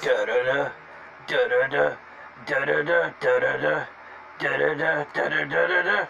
Da-da-da, da-da-da, da-da-da, da-da-da, da-da-da, da-da-da-da-da.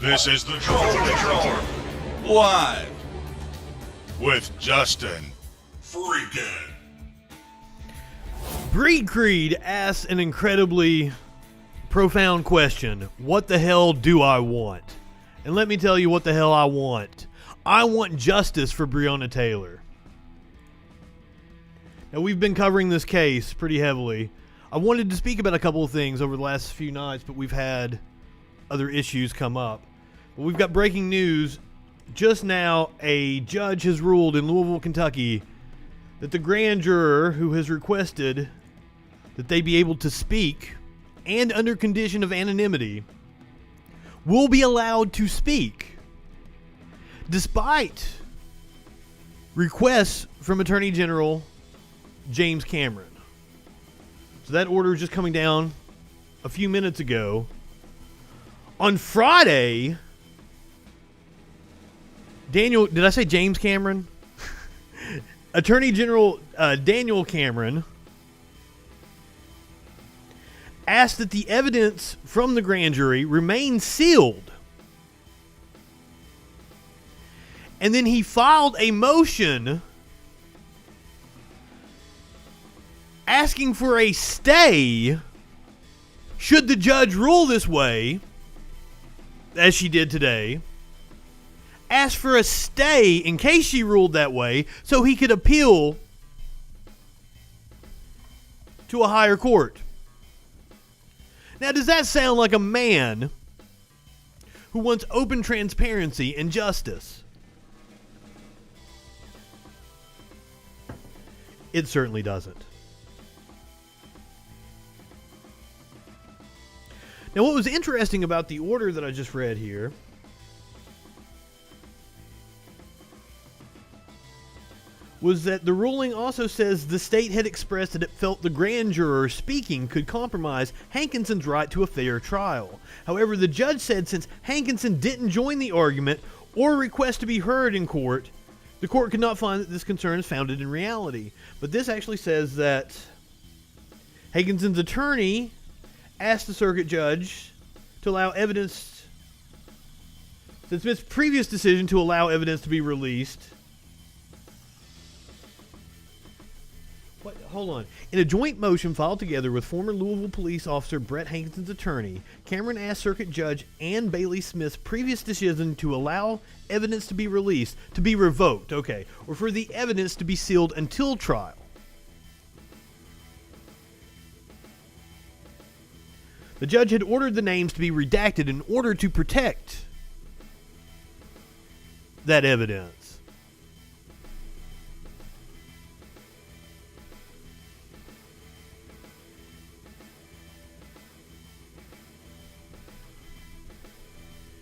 This is the Drawer live with Justin FREAKIN. Breed Creed asks an incredibly profound question. What the hell do I want? And let me tell you what the hell I want. I want justice for Breonna Taylor. Now, we've been covering this case pretty heavily. I wanted to speak about a couple of things over the last few nights, but we've had other issues come up. But we've got breaking news. Just now, a judge has ruled in Louisville, Kentucky, that the grand juror who has requested that they be able to speak, and under condition of anonymity, will be allowed to speak, despite requests from Attorney General James Cameron. So that order is just coming down a few minutes ago. On Friday, did I say James Cameron? Attorney General Daniel Cameron asked that the evidence from the grand jury remain sealed. And then he filed a motion asking for a stay should the judge rule this way, as she did today. Asked for a stay in case she ruled that way so he could appeal to a higher court. Now, does that sound like a man who wants open transparency and justice? It certainly doesn't. Now, what was interesting about the order that I just read here was that the ruling also says the state had expressed that it felt the grand juror speaking could compromise Hankinson's right to a fair trial. However, the judge said since Hankinson didn't join the argument or request to be heard in court, the court could not find that this concern is founded in reality. But this actually says that Hankinson's attorney asked the circuit judge to allow evidence, since Smith's previous decision to allow evidence to be released. Hold on. In a joint motion filed together with former Louisville police officer Brett Hankinson's attorney, Cameron asked Circuit Judge Ann Bailey Smith's previous decision to allow evidence to be released to be revoked, or for the evidence to be sealed until trial. The judge had ordered the names to be redacted in order to protect that evidence.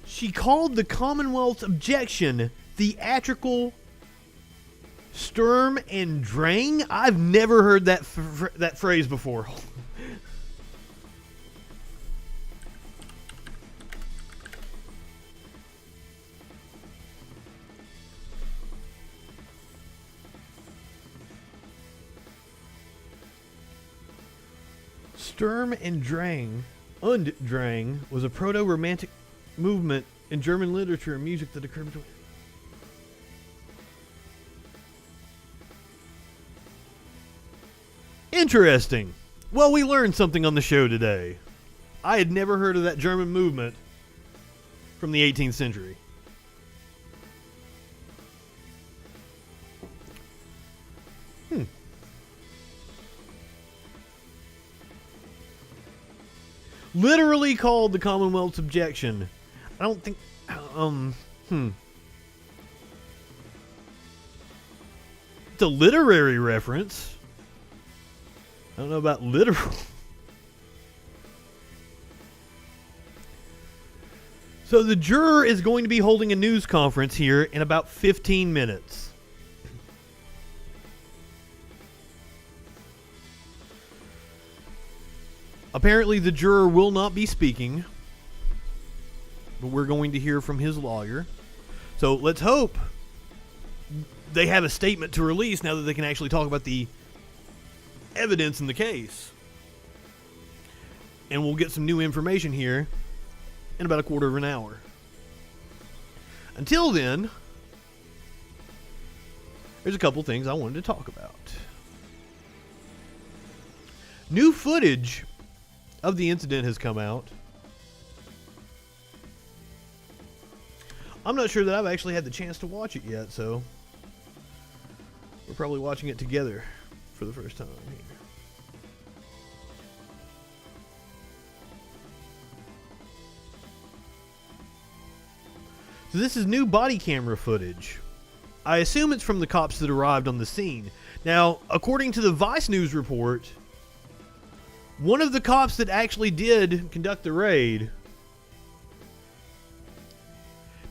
She called the Commonwealth's objection theatrical Sturm and Drang? I've never heard that that phrase before. Sturm and Drang, und Drang, was a proto-romantic movement in German literature and music that occurred between... Interesting. Well, we learned something on the show today. I had never heard of that German movement from the 18th century. Literally called the Commonwealth's objection. I don't think... It's a literary reference. I don't know about literal. So the juror is going to be holding a news conference here in about 15 minutes. Apparently the juror will not be speaking, but we're going to hear from his lawyer. So let's hope they have a statement to release now that they can actually talk about the evidence in the case. And we'll get some new information here in about a quarter of an hour. Until then, there's a couple things I wanted to talk about. New footage of the incident has come out. I'm not sure that I've actually had the chance to watch it yet, so we're probably watching it together for the first time here. So this is new body camera footage. I assume it's from the cops that arrived on the scene. Now, according to the Vice News report, one of the cops that actually did conduct the raid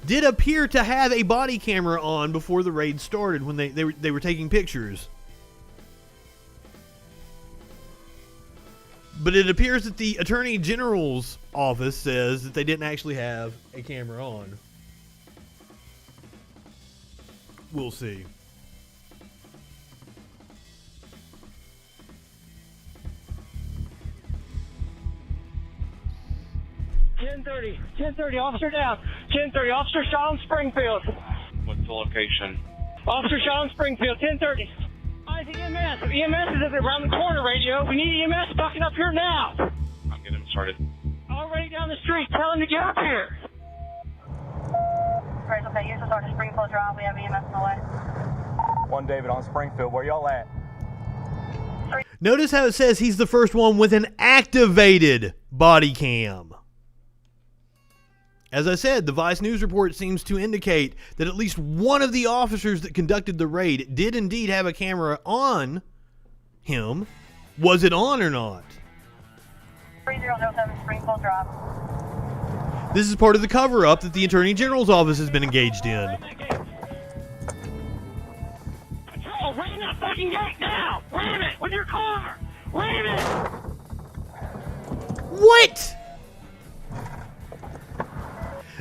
did appear to have a body camera on before the raid started when they were taking pictures. But it appears that the Attorney General's office says that they didn't actually have a camera on. We'll see. 10:30, officer down. 10:30, officer shot on Springfield. What's the location? Officer shot on Springfield, 10:30. Isaac EMS. EMS is around the corner, radio. We need EMS bucking up here now. I'm getting him started. Already down the street. Tell him to get up here. Right, okay, use resort to Springfield Drive. We have EMS in the way. 1 David on Springfield. Where y'all at? Notice how it says he's the first one with an activated body cam. As I said, the Vice News report seems to indicate that at least one of the officers that conducted the raid did indeed have a camera on him. Was it on or not? 3007 Springfield Drive. This is part of the cover-up that the Attorney General's office has been engaged in. Patrol, ram that fucking gate now! Ram it with your car! Ram it! What?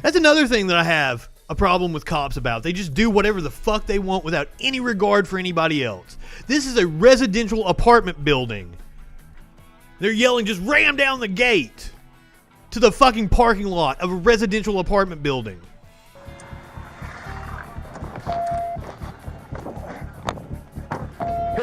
That's another thing that I have a problem with cops about. They just do whatever the fuck they want without any regard for anybody else. This is a residential apartment building. They're yelling, just ram down the gate to the fucking parking lot of a residential apartment building.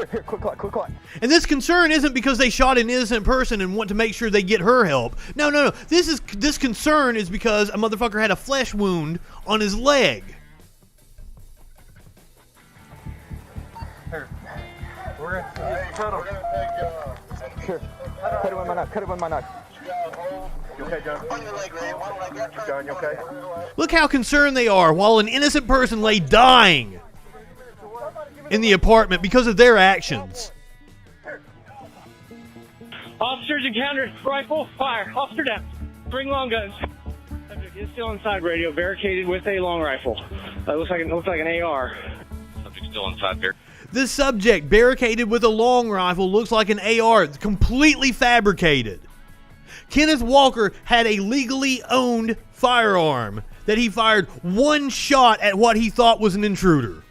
Here, quick quick. And this concern isn't because they shot an innocent person and want to make sure they get her help. No. This concern is because a motherfucker had a flesh wound on his leg. Here. We're gonna take Here. Cut it with my knife. You okay, John? John, you okay? Look how concerned they are while an innocent person lay dying in the apartment because of their actions. Officers encountered rifle fire. Officer down. Bring long guns. Subject is still inside, radio, barricaded with a long rifle. Looks like an AR. Subject still inside here. This subject, barricaded with a long rifle, looks like an AR. It's completely fabricated. Kenneth Walker had a legally owned firearm that he fired one shot at what he thought was an intruder.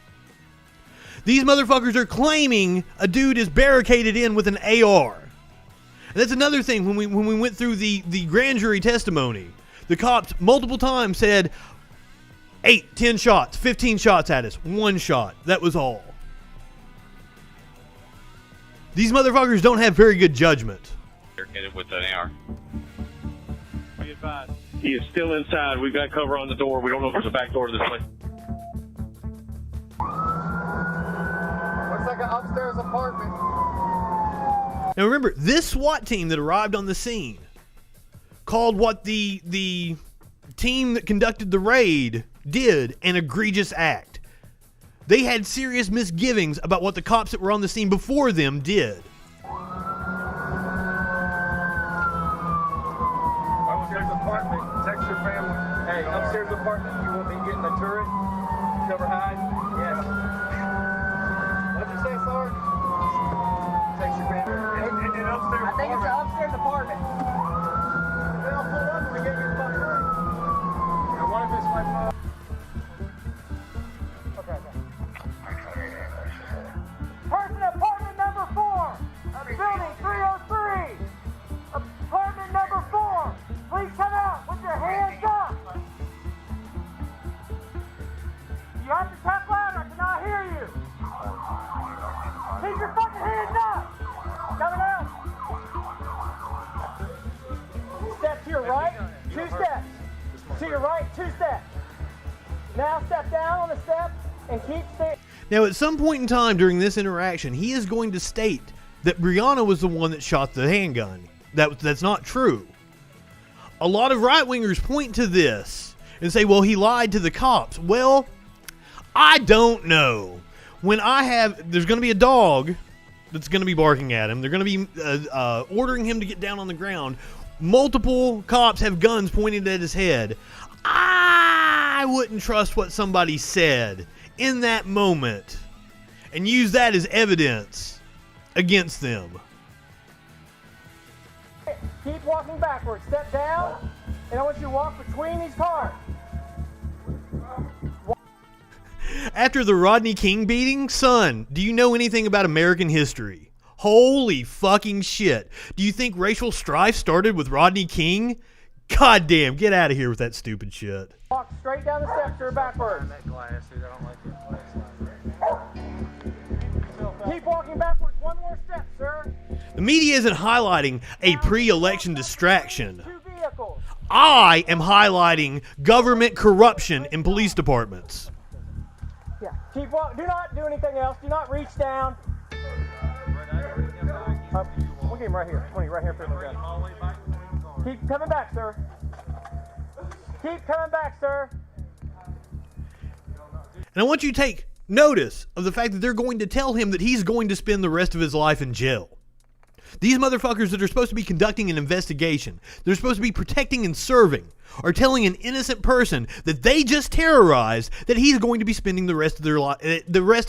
These motherfuckers are claiming a dude is barricaded in with an AR. And that's another thing. When we went through the grand jury testimony, the cops multiple times said 8, 10 shots, 15 shots at us. One shot. That was all. These motherfuckers don't have very good judgment. Barricaded with an AR. Be advised. He is still inside. We've got cover on the door. We don't know if there's a back door to this place. Looks like an upstairs apartment. Now remember, this SWAT team that arrived on the scene called what the team that conducted the raid did an egregious act. They had serious misgivings about what the cops that were on the scene before them did. Upstairs apartment. Text your family. Hey, upstairs apartment. You want me getting the turret? Cover high? Yes. What'd you say, Sarge? Text your family. And upstairs I think it's the upstairs apartment. Then I'll pull up and we get you my room. And one of this might Okay. Person apartment number 4. Building 303. Apartment number 4. Please come out with your hands up. You have to tap louder. I cannot hear you. Keep your fucking hands up. Coming out. Step to your right. 2 steps. To your right. 2 steps. Now step down on the step and keep staying. Now, at some point in time during this interaction, he is going to state that Breonna was the one that shot the handgun. That's not true. A lot of right-wingers point to this and say, well, he lied to the cops. Well, I don't know. There's going to be a dog that's going to be barking at him. They're going to be ordering him to get down on the ground. Multiple cops have guns pointed at his head. I wouldn't trust what somebody said in that moment and use that as evidence against them. Keep walking backwards. Step down, and I want you to walk between these cars. After the Rodney King beating, son, do you know anything about American history? Holy fucking shit. Do you think racial strife started with Rodney King? Goddamn, get out of here with that stupid shit. Walk straight down the steps or backwards. Keep walking backwards. One more step, sir. The media isn't highlighting a pre-election distraction. 2 vehicles. I am highlighting government corruption in police departments. Yeah. Keep walking. Do not do anything else. Do not reach down. We'll get him right here. 20, right here. Keep coming back, sir. Keep coming back, sir. And I want you to take notice of the fact that they're going to tell him that he's going to spend the rest of his life in jail. These motherfuckers that are supposed to be conducting an investigation, they're supposed to be protecting and serving, are telling an innocent person that they just terrorized that he's going to be spending the rest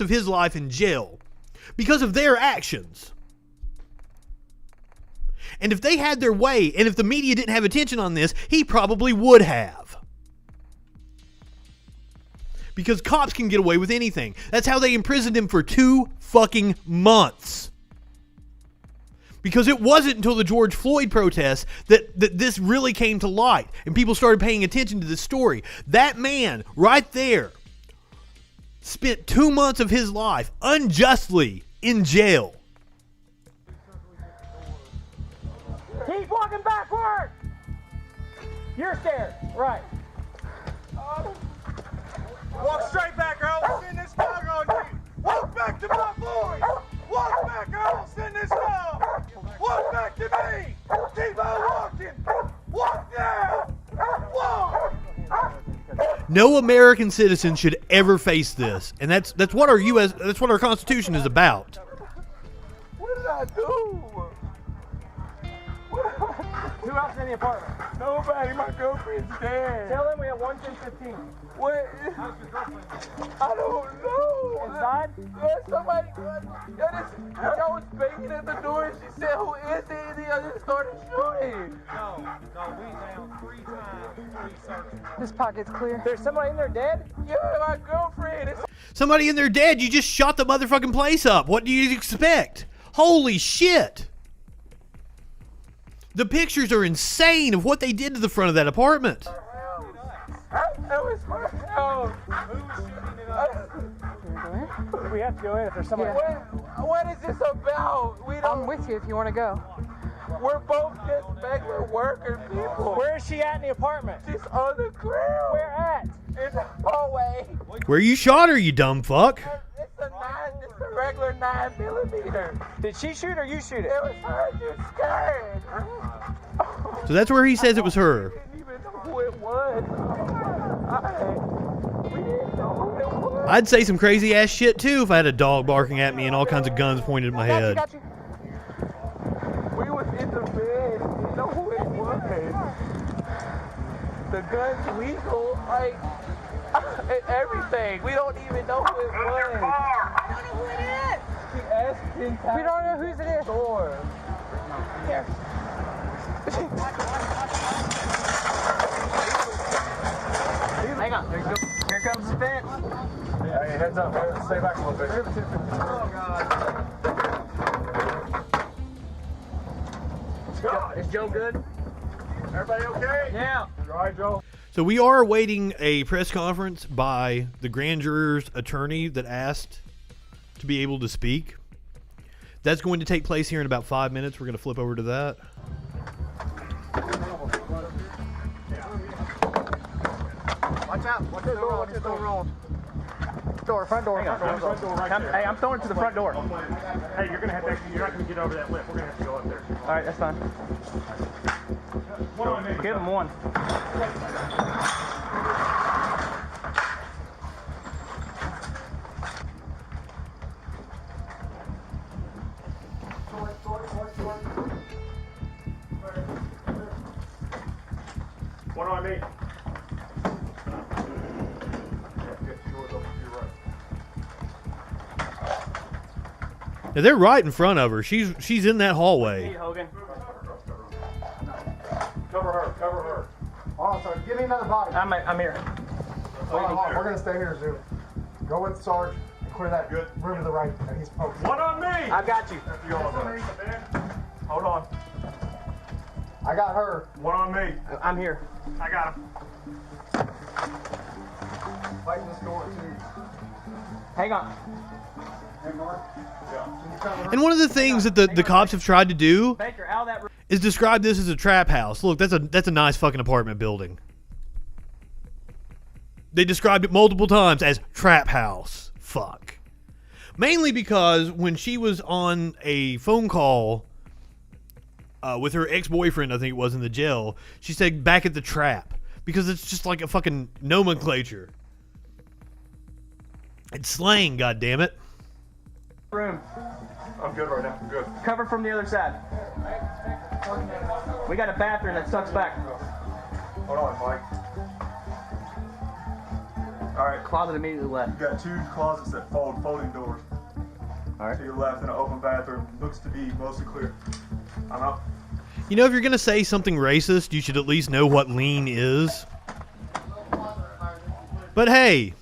of his life in jail because of their actions. And if they had their way, and if the media didn't have attention on this, he probably would have. Because cops can get away with anything. That's how they imprisoned him for 2 fucking months. Because it wasn't until the George Floyd protests that this really came to light and people started paying attention to this story. That man right there spent 2 months of his life unjustly in jail. Keep walking backward. You're scared. Right. Walk straight back or I'll send this dog on you. Walk back to my boys. Walk back or I'll send this dog. Walk back to me. Keep on walking. Walk down. Walk. No American citizen should ever face this, and that's what our Constitution is about. What did I do? What did I do? Who else is in the apartment? Nobody, my girlfriend's dead. Tell them we have 11015. What? How's your girlfriend? I don't know. Inside? Somebody, I was banging at the door and she said, who is it? And the other started shooting. No, we down 3 times, 3 searches. This pocket's clear. There's somebody in there dead? Yeah, my girlfriend. Somebody in there dead. You just shot the motherfucking place up. What do you expect? Holy shit. The pictures are insane of what they did to the front of that apartment. That was my house. Who was shooting it up? We have to go in if there's somebody. What is this about? I'm with you if you want to go. We're both just regular worker people. Where is she at in the apartment? She's on the ground. Where at? In the hallway. Where you shot her, you dumb fuck? It's a regular 9mm. Did she shoot or you shoot it? It was her. You're scared. So that's where he says it was her. We didn't even know who it was. We didn't know who it was. I'd say some crazy ass shit too if I had a dog barking at me and all kinds of guns pointed at my head. We was in the bed. We didn't know who it was. The gun's legal, like, and everything. We don't even know who it was. I don't know who it is. We asked 10 times. We don't know whose it is. Door. Here. Hang on. Here comes the fence. Hey, heads up. Stay back a little bit. Oh, God. Is Joe good? Everybody okay? Yeah. You all right, Joe? So we are awaiting a press conference by the grand juror's attorney that asked to be able to speak. That's going to take place here in about 5 minutes. We're going to flip over to that. Watch out. Watch the door. Watch the door. Door, front door. Hey, I'm throwing it to the front door. Hey, you're gonna have to actually, you're not gonna get over that lip. We're gonna have to go up there. All right, that's fine. Give him one. What do I mean? Now they're right in front of her. She's in that hallway. Hey, Hogan. Cover her. Cover her. Hold on, Sarge. Give me another body. I'm here. Hold on. We're going to stay here, Zoo. Go with Sarge and clear that room to the right that he's posted. What on me? I got you. You all underneath the bed? Hold on. I got her. One on me. I'm here. I got him. Fighting this door, too. Hang on. Hey, Mark. And one of the things that the cops have tried to do Baker, out of that room. is describe this as a trap house. Look, that's a nice fucking apartment building. They described it multiple times as trap house. Fuck. Mainly because when she was on a phone call with her ex-boyfriend, I think it was, in the jail, she said back at the trap. Because it's just like a fucking nomenclature. It's slang, goddammit. Room. I'm good right now. I'm good. Cover from the other side. We got a bathroom that sucks back. Hold on, Mike. All right. Closet immediately left. You got 2 closets that folding doors. All right. To your left and an open bathroom. Looks to be mostly clear. I'm up. You know, if you're going to say something racist, you should at least know what lean is. But hey.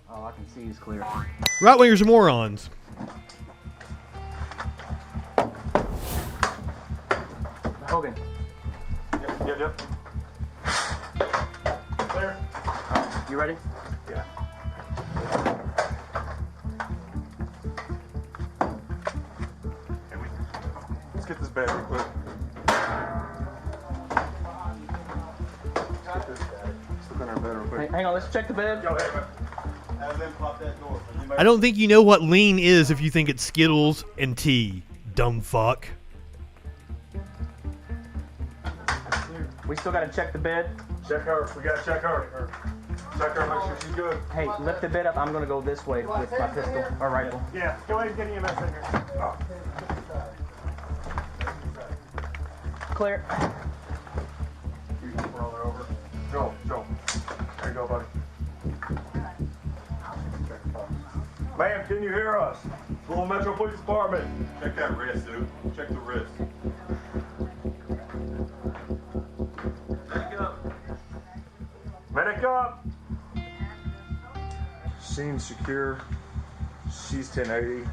Oh, I can see he's clear. Right-wingers are morons. Hogan. Yep. Clear. You ready? Yeah. Let's get this bed real quick. Let's get this bed. Let's look on our bed real quick. Hang on, let's check the bed. Yo, hey, have them pop that door. I don't think you know what lean is if you think it's Skittles and tea, dumb fuck. We still gotta check the bed. Check her. We gotta check her. Check her, make sure she's good. Hey, lift the bed up. I'm gonna go this way with my pistol or rifle. Yeah, go ahead and get EMS in here. Clear. Joel. There you go, buddy. Ma'am, can you hear us? Louisville Metro Police Department. Check that wrist, dude. Check the wrist. Medic up. Medic up. Scene secure. She's 1080.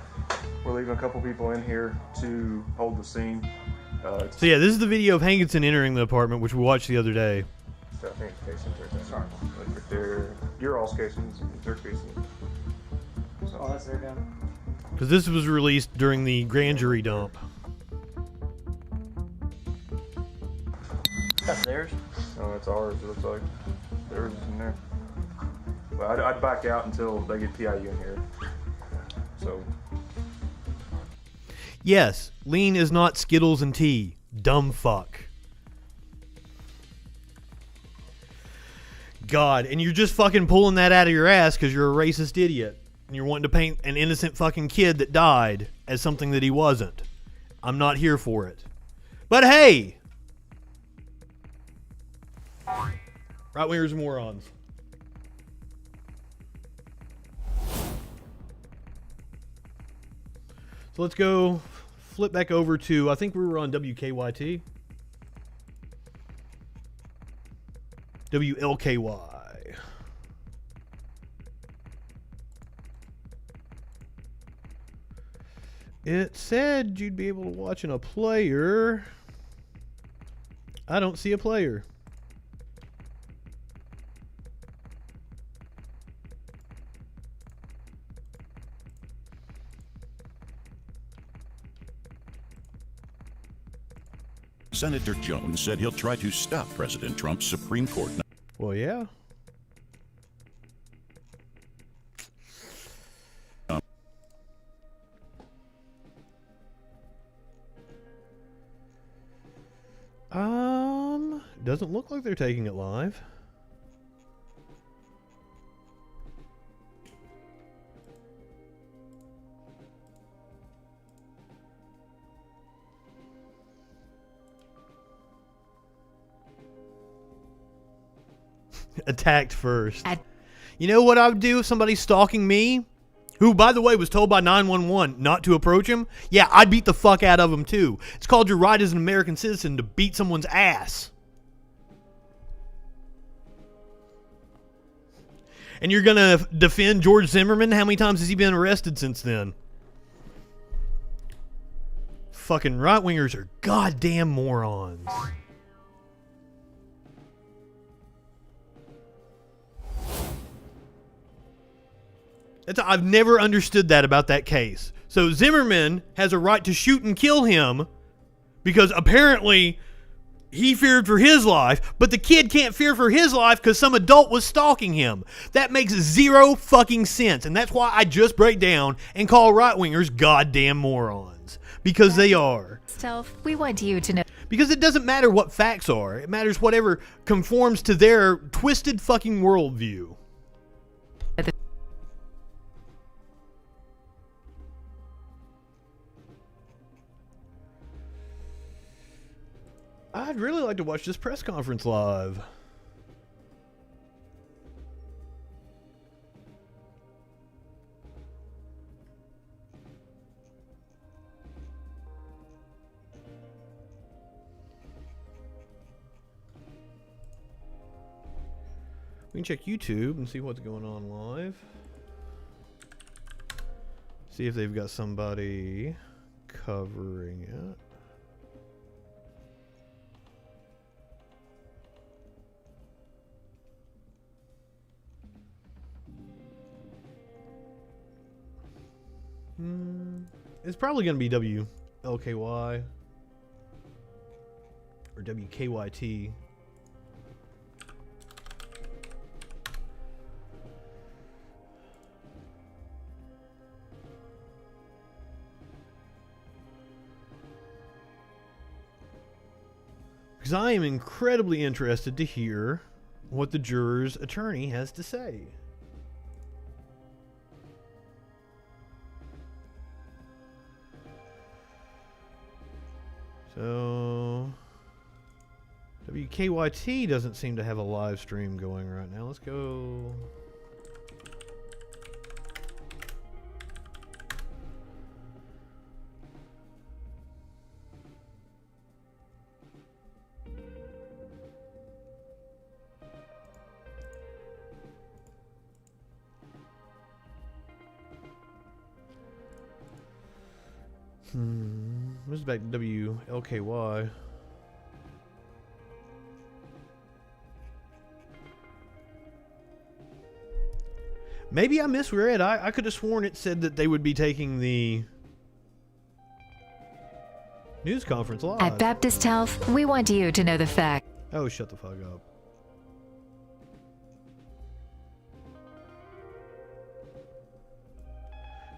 We're leaving a couple people in here to hold the scene. So yeah, this is the video of Hankinson entering the apartment, which we watched the other day. So I think it's casings right there. Sorry. Look right there. You're all casings. They're casings. So. Oh, that's there down. Because this was released during the grand jury dump. That's theirs. No, it's ours. It looks like theirs is in there. But I'd back out until they get PIU in here. So. Yes, lean is not Skittles and tea. Dumb fuck. God, and you're just fucking pulling that out of your ass because you're a racist idiot. And you're wanting to paint an innocent fucking kid that died as something that he wasn't. I'm not here for it. But hey! Right-wingers and morons. So let's go flip back over to, I think we were on WKYT. WLKY. It said you'd be able to watch in a player. I don't see a player. Senator Jones said he'll try to stop President Trump's Supreme Court. Well, yeah. Doesn't look like they're taking it live. Attacked first. You know what I would do if somebody's stalking me? Who, by the way, was told by 911 not to approach him? Yeah, I'd beat the fuck out of him, too. It's called your right as an American citizen to beat someone's ass. And you're gonna defend George Zimmerman? How many times has he been arrested since then? Fucking right-wingers are goddamn morons. I've never understood that about that case. So Zimmerman has a right to shoot and kill him because apparently he feared for his life, but the kid can't fear for his life because some adult was stalking him. That makes zero fucking sense, and that's why I just break down and call right-wingers goddamn morons. Because they are. Self, we want you to know. Because it doesn't matter what facts are. It matters whatever conforms to their twisted fucking worldview. I'd really like to watch this press conference live. We can check YouTube and see what's going on live. See if they've got somebody covering it. It's probably going to be WLKY or WKYT. Because I am incredibly interested to hear what the juror's attorney has to say. So, WKYT doesn't seem to have a live stream going right now. Let's go. This is back to WLKY. Maybe I misread. I could have sworn it said that they would be taking the news conference live. At Baptist Health, we want you to know the fact. Oh, shut the fuck up.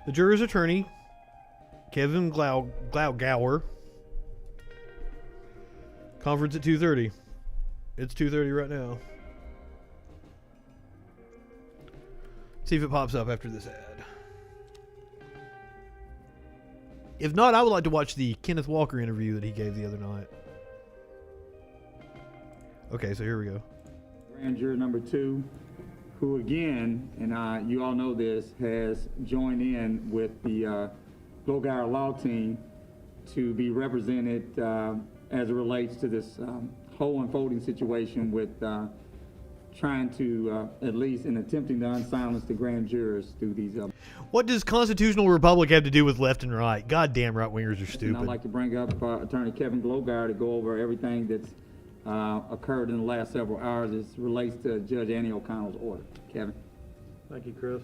The juror's attorney, Kevin Glaugauer. Conference at 2:30. It's 2:30 right now. See if it pops up after this ad. If not, I would like to watch the Kenneth Walker interview that he gave the other night. Okay, so here we go. Grand juror number 2, who again, and you all know this, has joined in with the Glaugauer law team to be represented as it relates to this whole unfolding situation with trying to, at least in attempting to unsilence the grand jurors through these. What does constitutional republic have to do with left and right? Goddamn right-wingers are stupid. And I'd like to bring up Attorney Kevin Glaugauer to go over everything that's occurred in the last several hours as it relates to Judge Annie O'Connell's order. Kevin. Thank you, Chris.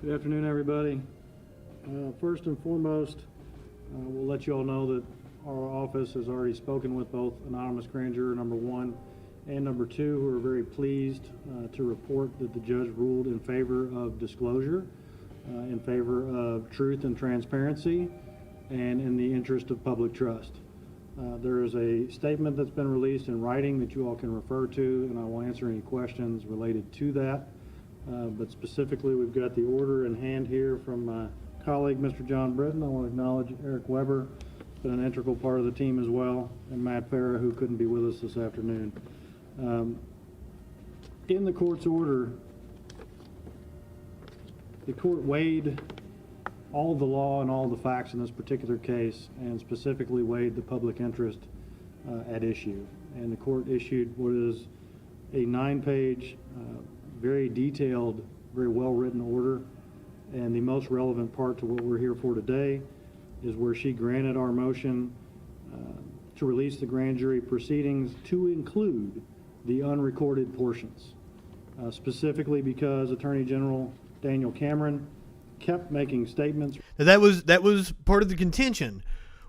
Good afternoon, everybody. First and foremost, we'll let you all know that our office has already spoken with both anonymous grand juror number 1 and number 2, who are very pleased to report that the judge ruled in favor of disclosure, in favor of truth and transparency, and in the interest of public trust. There is a statement that's been released in writing that you all can refer to, and I will answer any questions related to that. But specifically, we've got the order in hand here from my colleague, Mr. John Britton. I want to acknowledge Eric Weber, been an integral part of the team as well, and Matt Farah, who couldn't be with us this afternoon. In the court's order, the court weighed all the law and all the facts in this particular case, and specifically weighed the public interest at issue. And the court issued what is a 9-page, very detailed, very well-written order. And the most relevant part to what we're here for today is where she granted our motion to release the grand jury proceedings to include the unrecorded portions, specifically because Attorney General Daniel Cameron kept making statements. Now that was part of the contention,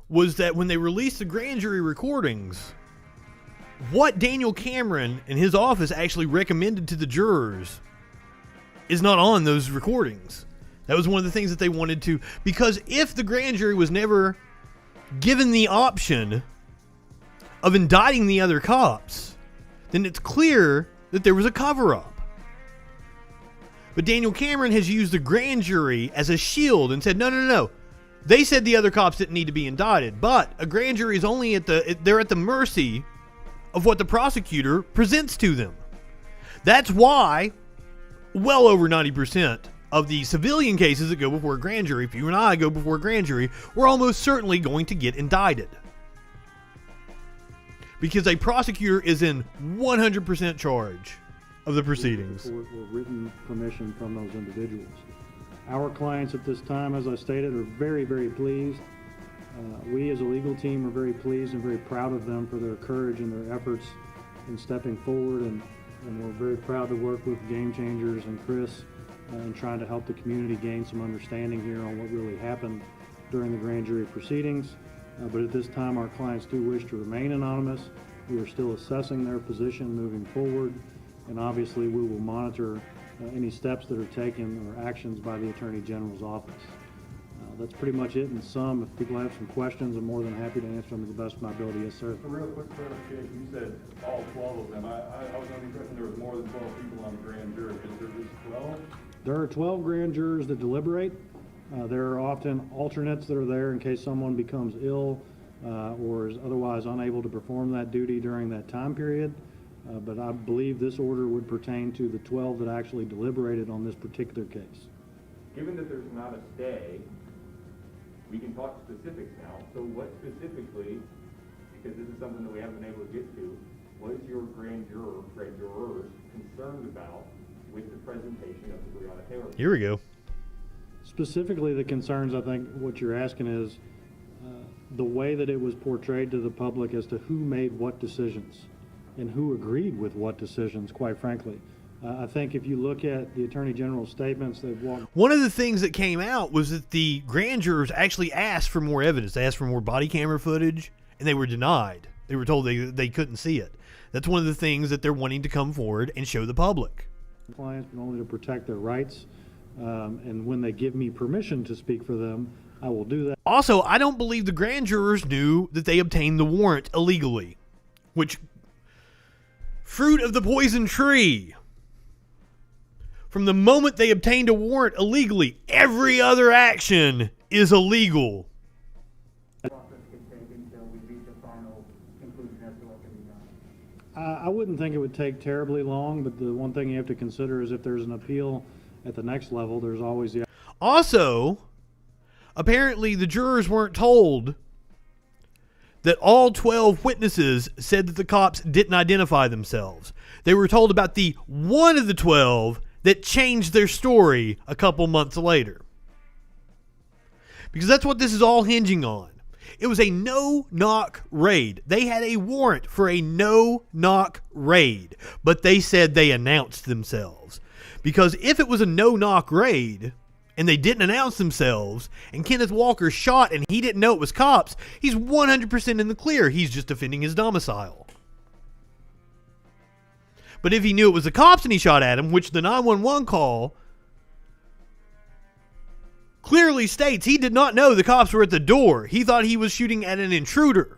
was that when they released the grand jury recordings, what Daniel Cameron and his office actually recommended to the jurors is not on those recordings. That was one of the things that they wanted to, because if the grand jury was never given the option of indicting the other cops, then it's clear that there was a cover-up. But Daniel Cameron has used the grand jury as a shield and said, no. They said the other cops didn't need to be indicted, but a grand jury is only they're at the mercy of what the prosecutor presents to them. That's why well over 90% of the civilian cases that go before a grand jury, if you and I go before a grand jury, we're almost certainly going to get indicted. Because a prosecutor is in 100% charge of the proceedings. Or written permission from those individuals. Our clients at this time, as I stated, are very, very pleased. We as a legal team are very pleased and very proud of them for their courage and their efforts in stepping forward, and we're very proud to work with Game Changers and Chris in trying to help the community gain some understanding here on what really happened during the grand jury proceedings. But at this time, our clients do wish to remain anonymous. We are still assessing their position moving forward, and obviously we will monitor any steps that are taken or actions by the Attorney General's office. That's pretty much it in sum. If people have some questions, I'm more than happy to answer them to the best of my ability. Yes, sir. A real quick clarification, you said all 12 of them. I was under the impression there was more than 12 people on the grand jury. Is there just 12? There are 12 grand jurors that deliberate. There are often alternates that are there in case someone becomes ill or is otherwise unable to perform that duty during that time period. But I believe this order would pertain to the 12 that actually deliberated on this particular case. Given that there's not a stay, we can talk specifics now. So what specifically, because this is something that we haven't been able to get to, what is your grand jurors concerned about with the presentation of the Breonna Taylor? Here we go. Specifically, the concerns, I think what you're asking is the way that it was portrayed to the public as to who made what decisions and who agreed with what decisions, quite frankly. I think if you look at the Attorney General's statements, they've walked. One of the things that came out was that the grand jurors actually asked for more evidence. They asked for more body camera footage, and they were denied. They were told they couldn't see it. That's one of the things that they're wanting to come forward and show the public. Clients, but only to protect their rights. And when they give me permission to speak for them, I will do that. Also, I don't believe the grand jurors knew that they obtained the warrant illegally, which, fruit of the poison tree. From the moment they obtained a warrant illegally, every other action is illegal. I wouldn't think it would take terribly long, but the one thing you have to consider is if there's an appeal at the next level, there's always the... Also, apparently the jurors weren't told that all 12 witnesses said that the cops didn't identify themselves. They were told about the one of the 12 that changed their story a couple months later. Because that's what this is all hinging on. It was a no-knock raid. They had a warrant for a no-knock raid, but they said they announced themselves. Because if it was a no-knock raid and they didn't announce themselves and Kenneth Walker shot and he didn't know it was cops, he's 100% in the clear. He's just defending his domicile. But if he knew it was the cops and he shot at him, which the 911 call clearly states he did not know the cops were at the door. He thought he was shooting at an intruder,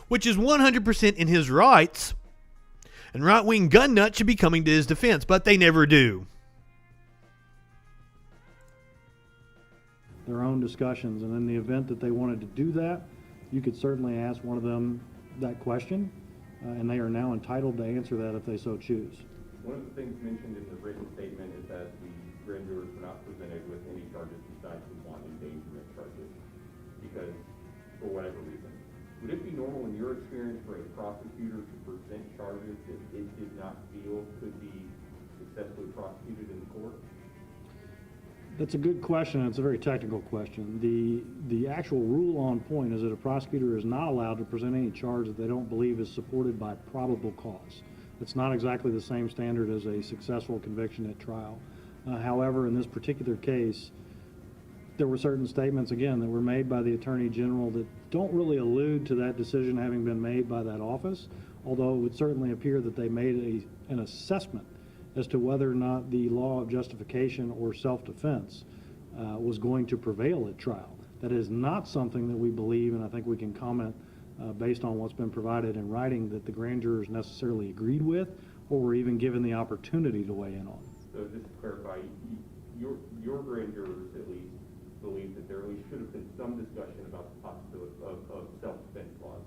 which is 100% in his rights. And right-wing gun nuts should be coming to his defense, but they never do. Their own discussions, and in the event that they wanted to do that, you could certainly ask one of them that question, and they are now entitled to answer that if they so choose. One of the things mentioned in the written statement is that the grand jurors were not presented with any charges besides the one endangerment charges, because, for whatever reason. Would it be normal in your experience for a prosecutor to present charges that it did not feel could be successfully prosecuted in court? That's a good question. It's a very technical question. The actual rule on point is that a prosecutor is not allowed to present any charge that they don't believe is supported by probable cause. It's not exactly the same standard as a successful conviction at trial. However, in this particular case, there were certain statements, again, that were made by the Attorney General that don't really allude to that decision having been made by that office, although it would certainly appear that they made an assessment as to whether or not the law of justification or self-defense was going to prevail at trial. That is not something that we believe, and I think we can comment based on what's been provided in writing, that the grand jurors necessarily agreed with or were even given the opportunity to weigh in on. So just to clarify, your grand jurors at least believe that there at least should have been some discussion about the possibility of self-defense laws,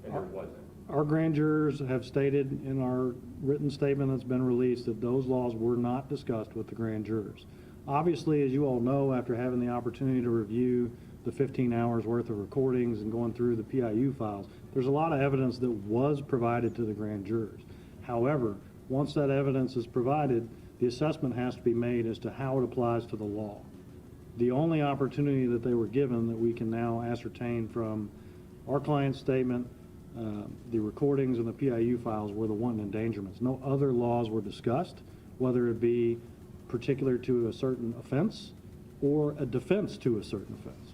and there wasn't. Our grand jurors have stated in our written statement that's been released that those laws were not discussed with the grand jurors. Obviously, as you all know, after having the opportunity to review the 15 hours worth of recordings and going through the PIU files, there's a lot of evidence that was provided to the grand jurors. However, once that evidence is provided, the assessment has to be made as to how it applies to the law. The only opportunity that they were given that we can now ascertain from our client's statement, the recordings and the PIU files, were the wanton endangerments. No other laws were discussed, whether it be particular to a certain offense or a defense to a certain offense.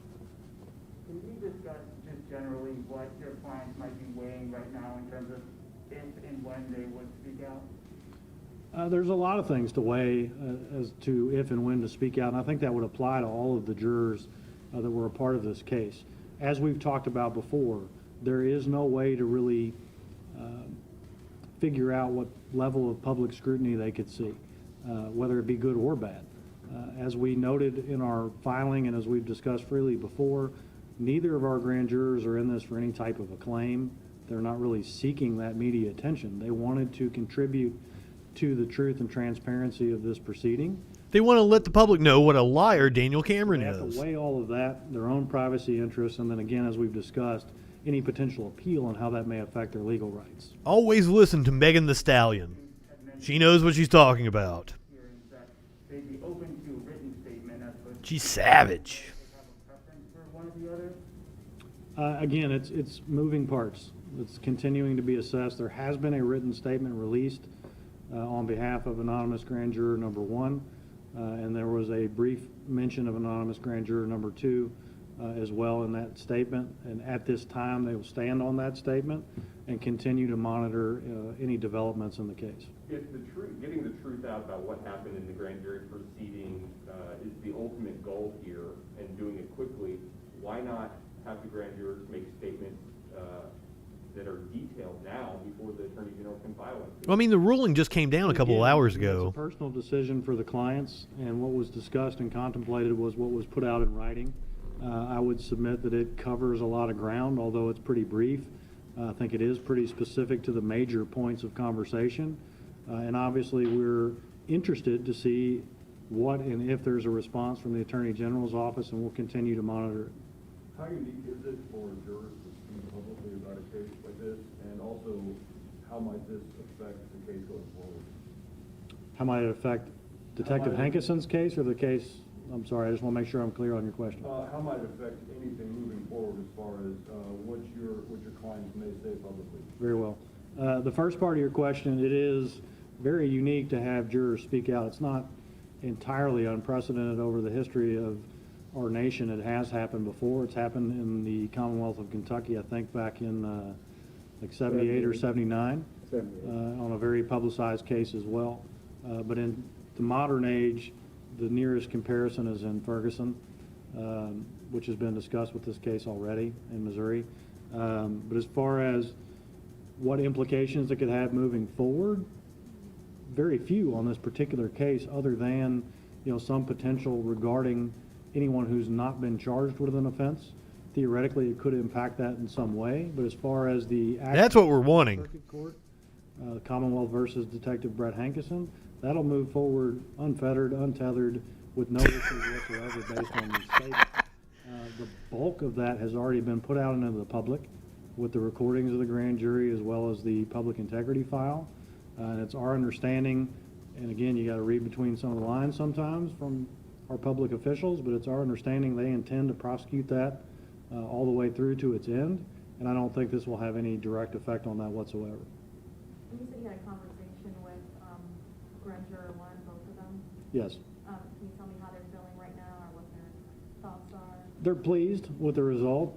Can you discuss just generally what your clients might be weighing right now in terms of if and when they would speak out? There's a lot of things to weigh as to if and when to speak out, and I think that would apply to all of the jurors that were a part of this case. As we've talked about before, there is no way to really figure out what level of public scrutiny they could see, whether it be good or bad. As we noted in our filing and as we've discussed freely before, neither of our grand jurors are in this for any type of acclaim. They're not really seeking that media attention. They wanted to contribute to the truth and transparency of this proceeding. They want to let the public know what a liar Daniel Cameron They have is. to weigh all of that, their own privacy interests, and then again, as we've discussed, any potential appeal and how that may affect their legal rights. Always listen to Megan Thee Stallion. She knows what she's talking about. Hearings that they'd be open to a written statement as opposed to She's savage. have a preference for one or the other? Again, it's moving parts. It's continuing to be assessed. There has been a written statement released on behalf of anonymous grand juror number 1, and there was a brief mention of anonymous grand juror number 2 as well in that statement. And at this time, they will stand on that statement and continue to monitor any developments in the case. If getting the truth out about what happened in the grand jury proceeding is the ultimate goal here, and doing it quickly, why not have the grand jurors make statements that are detailed now before the Attorney General can file it? Well, I mean, the ruling just came down a couple of hours ago. It's a personal decision for the clients, and what was discussed and contemplated was what was put out in writing. I would submit that it covers a lot of ground, although it's pretty brief. I think it is pretty specific to the major points of conversation. And obviously, we're interested to see what and if there's a response from the Attorney General's office, and we'll continue to monitor it. How unique is it for jurors to speak publicly about a case like this? And also, how might this affect the case going forward? How might it affect Detective Hankison's case or the case? I'm sorry, I just want to make sure I'm clear on your question. How might it affect anything moving forward as far as what your clients may say publicly? Very well. The first part of your question, it is very unique to have jurors speak out. It's not entirely unprecedented over the history of our nation. It has happened before. It's happened in the Commonwealth of Kentucky, I think back in like 78 or 79, on a very publicized case as well. But in the modern age, the nearest comparison is in Ferguson, which has been discussed with this case already in Missouri. But as far as what implications it could have moving forward, very few on this particular case, other than some potential regarding anyone who's not been charged with an offense. Theoretically, it could impact that in some way. But as far as the that's what we're wanting. Circuit Court, Commonwealth versus Detective Brett Hankison, that'll move forward unfettered, untethered, with no issues whatsoever based on these statements. The bulk of that has already been put out into the public with the recordings of the grand jury as well as the public integrity file. And it's our understanding, and again, you got to read between some of the lines sometimes from our public officials, but it's our understanding they intend to prosecute that all the way through to its end, and I don't think this will have any direct effect on that whatsoever. You said you had a conversation with Grand Juror 1, both of them? Yes. Can you tell me how they're feeling right now or what their thoughts are? They're pleased with the result.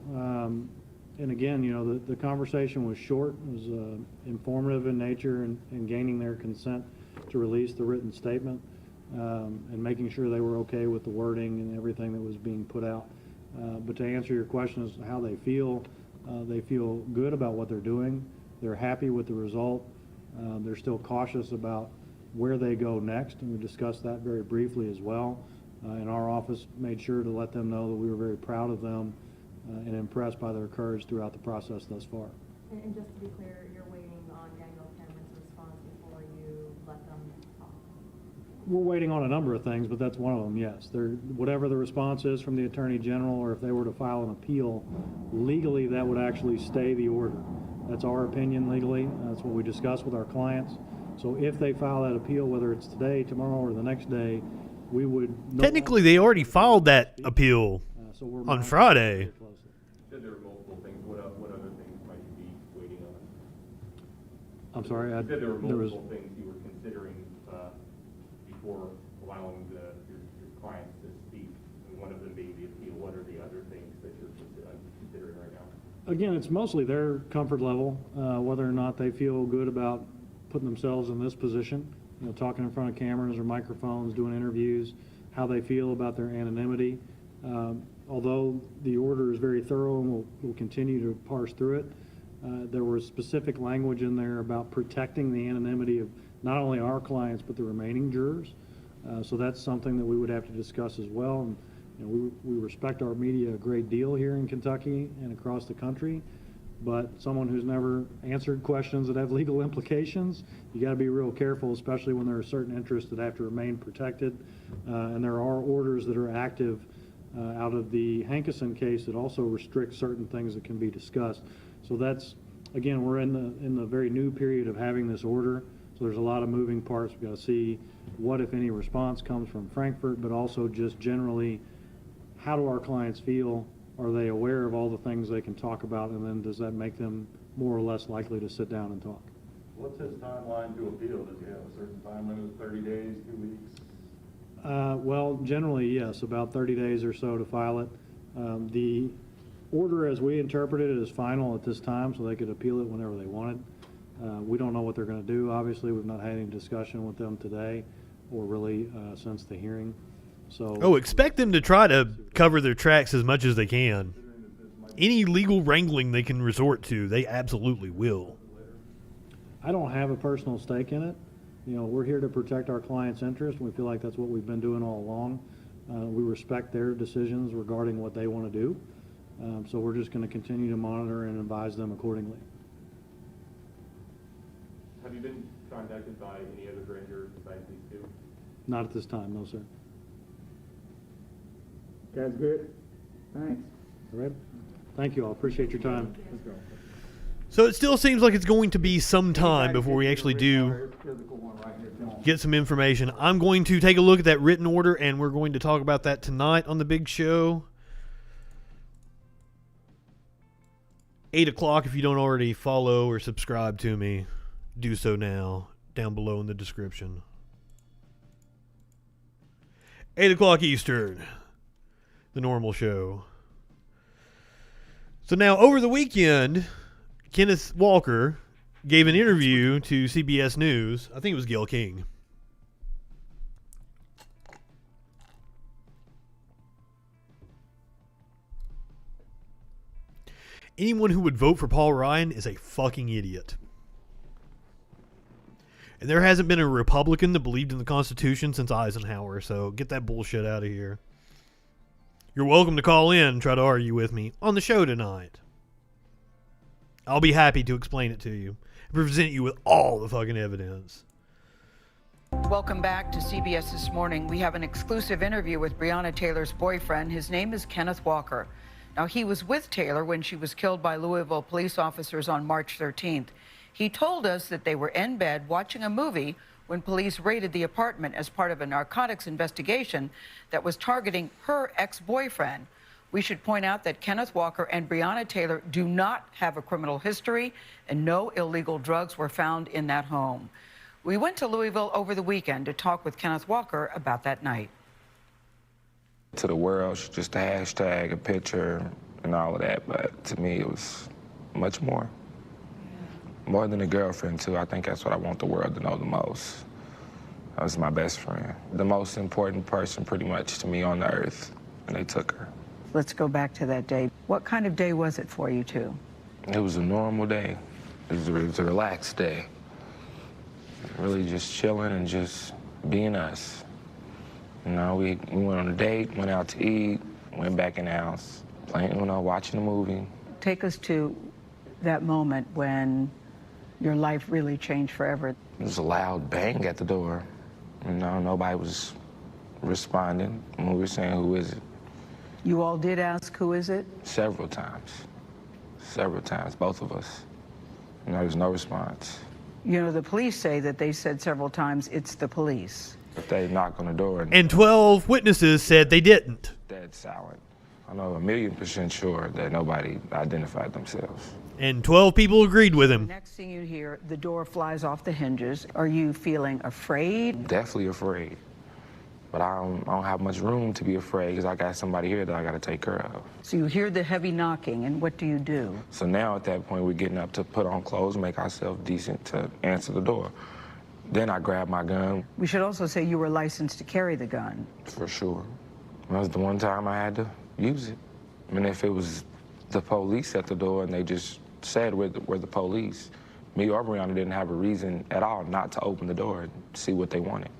And again, the conversation was short. It was informative in nature and gaining their consent to release the written statement and making sure they were okay with the wording and everything that was being put out. But to answer your question as to how they feel good about what they're doing. They're happy with the result. They're still cautious about where they go next, and we discussed that very briefly as well. And our office made sure to let them know that we were very proud of them and impressed by their courage throughout the process thus far. And just to be clear, you're waiting on Daniel Cameron's response before you let them talk? We're waiting on a number of things, but that's one of them, yes. Whatever the response is from the Attorney General, or if they were to file an appeal, legally that would actually stay the order. That's our opinion legally. That's what we discuss with our clients. So if they file that appeal, whether it's today, tomorrow, or the next day, we would... Technically, they already filed that appeal on Friday. You said there were multiple things. What other things might you be waiting on? I'm sorry? You said there were multiple things you were considering before allowing your clients to speak. And one of them being the appeal. What are the other things that you're considering right now? Again, it's mostly their comfort level, whether or not they feel good about putting themselves in this position, talking in front of cameras or microphones, doing interviews, how they feel about their anonymity. Although the order is very thorough and we'll continue to parse through it, there was specific language in there about protecting the anonymity of not only our clients but the remaining jurors. So that's something that we would have to discuss as well. And we respect our media a great deal here in Kentucky and across the country, but someone who's never answered questions that have legal implications, you got to be real careful, especially when there are certain interests that have to remain protected. And there are orders that are active out of the Hankinson case that also restrict certain things that can be discussed. So that's, again, we're in the very new period of having this order. So there's a lot of moving parts. We've got to see what, if any, response comes from Frankfurt, but also just generally, how do our clients feel? Are they aware of all the things they can talk about, and then does that make them more or less likely to sit down and talk? What's his timeline to appeal? Does he have a certain time limit, 30 days, 2 weeks? Well, generally, yes, about 30 days or so to file it. The order, as we interpret it, is final at this time, so they could appeal it whenever they wanted. We don't know what they're going to do. Obviously, we've not had any discussion with them today or really since the hearing. So, expect them to try to cover their tracks as much as they can. Any legal wrangling they can resort to, they absolutely will. I don't have a personal stake in it. You know, we're here to protect our clients' interests, and we feel like that's what we've been doing all along. We respect their decisions regarding what they want to do. So we're just going to continue to monitor and advise them accordingly. Have you been contacted by any other grand jurors besides these two? Not at this time, no, sir. Guys good? Thanks. All right. Thank you all. Appreciate your time. Let's go. So it still seems like it's going to be some time before we actually do get some information. I'm going to take a look at that written order, and we're going to talk about that tonight on the big show. 8 o'clock, if you don't already follow or subscribe to me, do so now, down below in the description. 8 o'clock Eastern, the normal show. So now, over the weekend, Kenneth Walker gave an interview to CBS News. I think it was Gayle King. Anyone who would vote for Paul Ryan is a fucking idiot. And there hasn't been a Republican that believed in the Constitution since Eisenhower, so get that bullshit out of here. You're welcome to call in and try to argue with me on the show tonight. I'll be happy to explain it to you and present you with all the fucking evidence. Welcome back to CBS This Morning. We have an exclusive interview with Breonna Taylor's boyfriend. His name is Kenneth Walker. Now, he was with Taylor when she was killed by Louisville police officers on March 13th. He told us that they were in bed watching a movie when police raided the apartment as part of a narcotics investigation that was targeting her ex-boyfriend. We should point out that Kenneth Walker and Breonna Taylor do not have a criminal history, and no illegal drugs were found in that home. We went to Louisville over the weekend to talk with Kenneth Walker about that night. To the world, it's just a hashtag, a picture, and all of that. But to me, it was much more. More than a girlfriend, too. I think that's what I want the world to know the most. That was my best friend. The most important person, pretty much, to me on the earth. And they took her. Let's go back to that day. What kind of day was it for you two? It was a normal day. It was a relaxed day. Really just chilling and just being us. You know, we went on a date, went out to eat, went back in the house, playing, watching a movie. Take us to that moment when your life really changed forever. It was a loud bang at the door. Nobody was responding when we were saying, "Who is it?" You all did ask, "Who is it?" Several times, both of us. There was no response. The police say that they said several times, "It's the police." If they knocked on the door and 12 witnesses said they didn't. Dead silent. I know 1,000,000% sure that nobody identified themselves. And 12 people agreed with him. The next thing you hear, the door flies off the hinges. Are you feeling afraid? Definitely afraid. But I don't have much room to be afraid because I got somebody here that I got to take care of. So you hear the heavy knocking, and what do you do? So now at that point, we're getting up to put on clothes, make ourselves decent to answer the door. Then I grabbed my gun. We should also say you were licensed to carry the gun. For sure. That was the one time I had to use it. I mean, if it was the police at the door and they just said we're the police, me or Breonna didn't have a reason at all not to open the door and see what they wanted.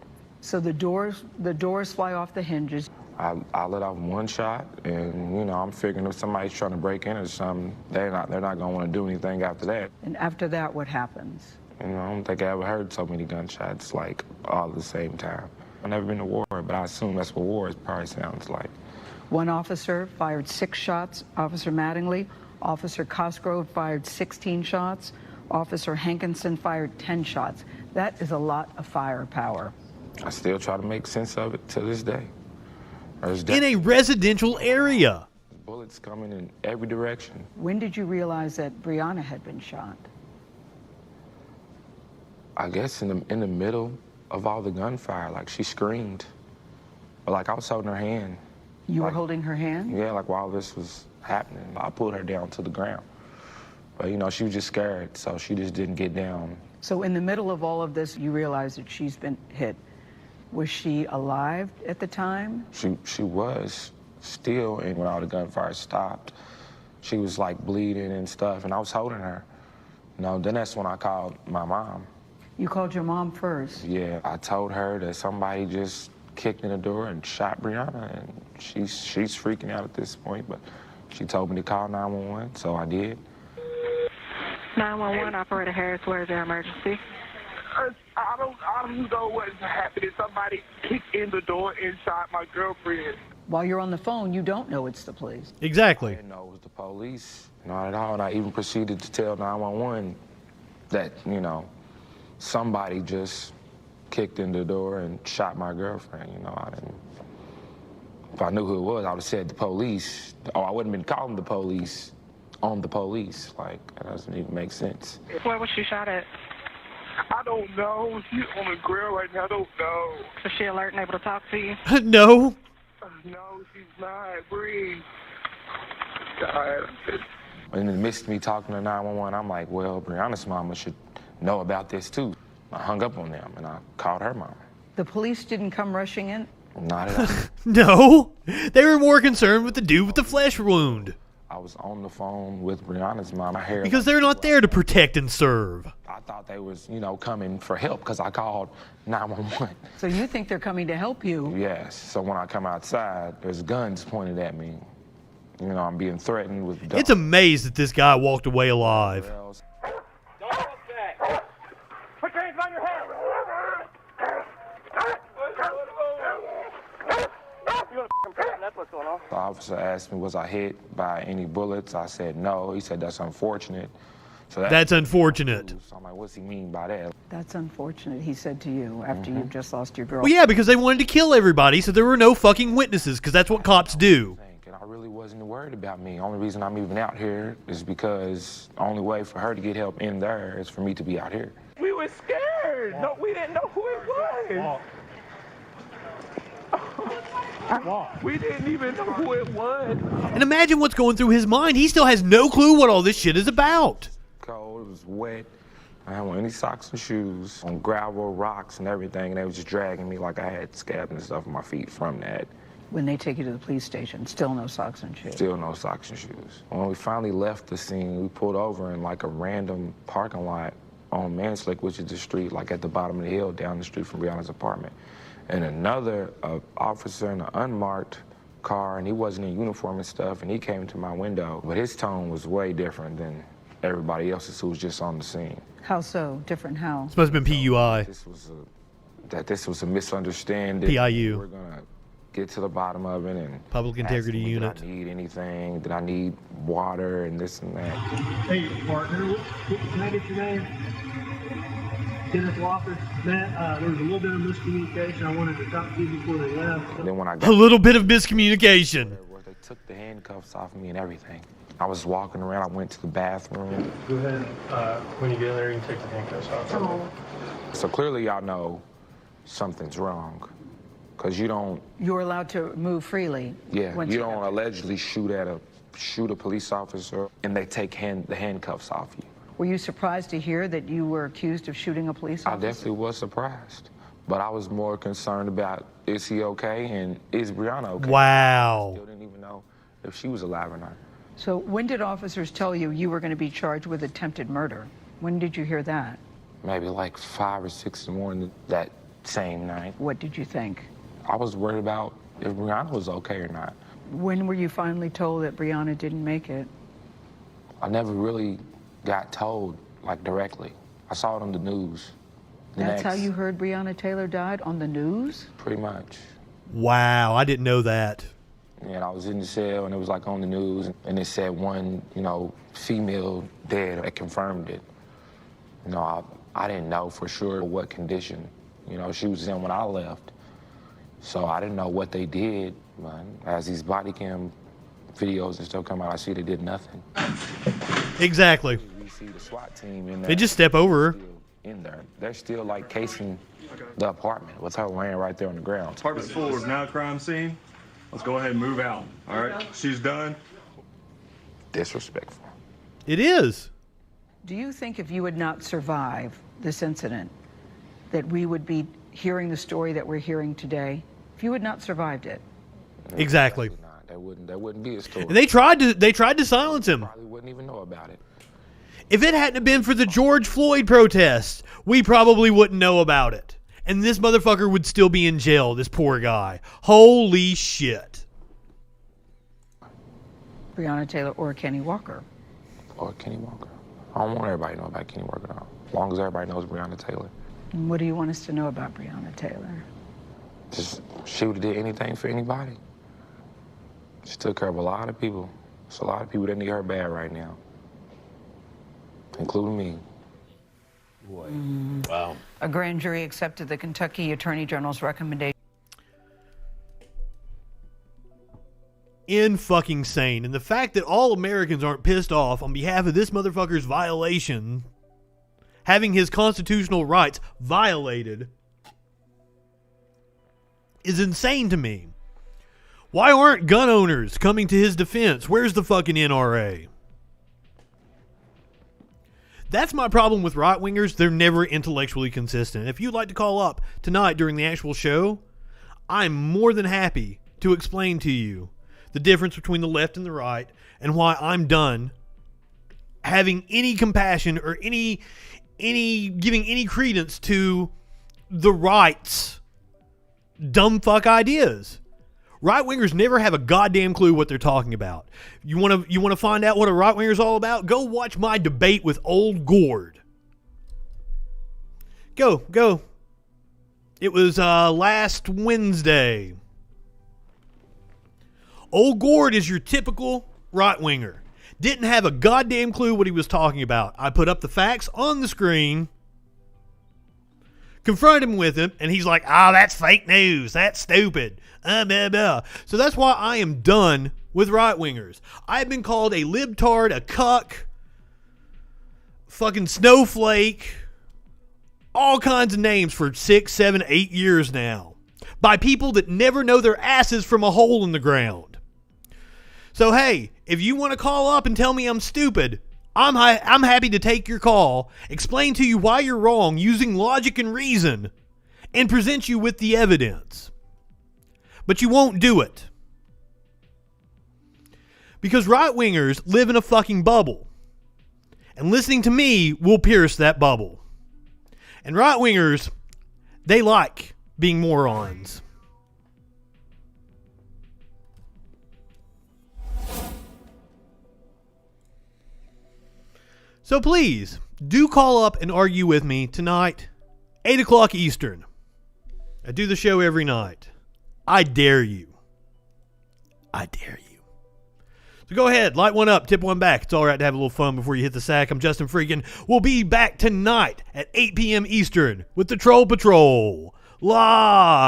So the doors fly off the hinges. I let off one shot, and you know, I'm figuring if somebody's trying to break in or something, they're not going to want to do anything after that. And after that, what happens? You know, I don't think I ever heard so many gunshots like all at the same time. I've never been to war, but I assume that's what war probably sounds like. One officer fired 6 shots, Officer Mattingly. Officer Cosgrove fired 16 shots. Officer Hankinson fired 10 shots. That is a lot of firepower. I still try to make sense of it to this day. In a residential area. Bullets coming in every direction. When did you realize that Breonna had been shot? I guess in the middle of all the gunfire, like she screamed. But like I was holding her hand. You were holding her hand? Yeah, like while this was happening. I pulled her down to the ground. But you know, she was just scared, so she just didn't get down. So in the middle of all of this, you realize that she's been hit. Was she alive at the time? She was still, and when all the gunfire stopped, she was like bleeding and stuff, and I was holding her. You know, then that's when I called my mom. You called your mom first? Yeah, I told her that somebody just kicked in the door and shot Breonna, and she's freaking out at this point, but she told me to call 911, so I did. 911, Operator Harris, where is their emergency? I don't know what's happening. Somebody kicked in the door and shot my girlfriend. While you're on the phone, you don't know it's the police. Exactly. I didn't know it was the police, not at all. And I even proceeded to tell 911 that, you know, somebody just kicked in the door and shot my girlfriend. You know, I didn't. If I knew who it was, I would have said the police. Or I wouldn't have been calling the police on the police. Like, that doesn't even make sense. Where was she shot at? I don't know. She's on the ground right now. I don't know. Is she alert and able to talk to you? No. No, she's not. Breathe. God. In the midst of me talking to 911, I'm like, well, Breonna's mama should know about this too. I hung up on them and I called her mama. The police didn't come rushing in? Not at all. No. They were more concerned with the dude with the flesh wound. I was on the phone with Breonna's mom. Because they're not there to protect and serve. I thought they was, you know, coming for help because I called 911. So you think they're coming to help you? Yes. So when I come outside, there's guns pointed at me. You know, I'm being threatened with guns. It's amazed that this guy walked away alive. Don't look back. Put your hands on your head. That's what's going on. The officer asked me, was I hit by any bullets? I said no. He said, that's unfortunate. So that's unfortunate. So I'm like, what's he mean by that? That's unfortunate, he said to you after you've just lost your girl. Well, yeah, because they wanted to kill everybody, so there were no fucking witnesses, because that's what cops do. And I really wasn't worried about me. Only reason I'm even out here is because the only way for her to get help in there is for me to be out here. We were scared. No, we didn't know who it was. We didn't even know who it was. And imagine what's going through his mind. He still has no clue what all this shit is about. Cold, it was wet. I didn't want any socks and shoes on gravel, rocks, and everything, and they were just dragging me like I had scabs and stuff on my feet from that. When they take you to the police station, still no socks and shoes? Still no socks and shoes. When we finally left the scene, we pulled over in like a random parking lot on Manslick, which is the street like at the bottom of the hill down the street from Breonna's apartment. And another officer in an unmarked car, and he wasn't in uniform and stuff, and he came to my window, but his tone was way different than everybody else's who was just on the scene. How so? Different how? This must have been PUI. This was a misunderstanding. PIU. We're gonna get to the bottom of it and Public Integrity Unit. Did I need anything? Did I need water and this and that? Hey, partner, can I get your name? Kenneth Walker. Matt, there was a little bit of miscommunication. I wanted to talk to you before they left. And then when I got a little bit of miscommunication. They took the handcuffs off me and everything. I was walking around. I went to the bathroom. Go ahead. When you get in there, you can take the handcuffs off. So clearly y'all know something's wrong. Because you don't... You're allowed to move freely. Yeah, you don't allegedly shoot a police officer and they take the handcuffs off you. Were you surprised to hear that you were accused of shooting a police officer? I definitely was surprised. But I was more concerned about, is he okay and is Breonna okay? Wow. I still didn't even know if she was alive or not. So when did officers tell you you were going to be charged with attempted murder? When did you hear that? Maybe like 5 or 6 in the morning that same night. What did you think? I was worried about if Breonna was okay or not. When were you finally told that Breonna didn't make it? I never really got told, like, directly. I saw it on the news. That's how you heard Breonna Taylor died, on the news? Pretty much. Wow, I didn't know that. And I was in the cell, and it was, like, on the news, and it said one, female dead. It confirmed it. I didn't know for sure what condition, she was in when I left. So I didn't know what they did, man. As these body cam videos and stuff come out, I see they did nothing. Exactly. We see the SWAT team in there. They just step over her. In there. They're still, like, casing the apartment with her laying right there on the ground. Apartment 4 is now a crime scene. Let's go ahead and move out. All right? She's done. Disrespectful. It is. Do you think if you had not survived this incident, that we would be hearing the story that we're hearing today? If you had not survived it? Exactly. There wouldn't be a story. And they tried to silence him. Probably wouldn't even know about it. If it hadn't have been for the George Floyd protests, we probably wouldn't know about it. And this motherfucker would still be in jail, this poor guy. Holy shit. Breonna Taylor or Kenny Walker? Or Kenny Walker. I don't want everybody to know about Kenny Walker, though. As long as everybody knows Breonna Taylor. And what do you want us to know about Breonna Taylor? Just, she would have did anything for anybody. She took care of a lot of people. There's a lot of people that need her bad right now. Including me. Boy. Wow. A grand jury accepted the Kentucky Attorney General's recommendation. Fucking sane. And the fact that all Americans aren't pissed off on behalf of this motherfucker's violation, having his constitutional rights violated, is insane to me. Why aren't gun owners coming to his defense? Where's the fucking NRA? That's my problem with right-wingers. They're never intellectually consistent. If you'd like to call up tonight during the actual show, I'm more than happy to explain to you the difference between the left and the right and why I'm done having any compassion or any giving any credence to the right's dumb fuck ideas. Right-wingers never have a goddamn clue what they're talking about. You want to find out what a right-winger's all about? Go watch my debate with Old Gord. Go. It was last Wednesday. Old Gord is your typical right-winger. Didn't have a goddamn clue what he was talking about. I put up the facts on the screen, confronted him with him, and he's like, that's fake news. That's stupid. Blah, blah. So that's why I am done with right-wingers. I've been called a libtard, a cuck, fucking snowflake, all kinds of names for 6, 7, 8 years now by people that never know their asses from a hole in the ground. So, hey, if you want to call up and tell me I'm stupid, I'm happy to take your call, explain to you why you're wrong using logic and reason, and present you with the evidence. But you won't do it. Because right-wingers live in a fucking bubble. And listening to me will pierce that bubble. And right-wingers, they like being morons. So please, do call up and argue with me tonight, 8 o'clock Eastern. I do the show every night. I dare you. I dare you. So go ahead, light one up, tip one back. It's all right to have a little fun before you hit the sack. I'm Justin Freakin. We'll be back tonight at 8 p.m. Eastern with the Troll Patrol. Live.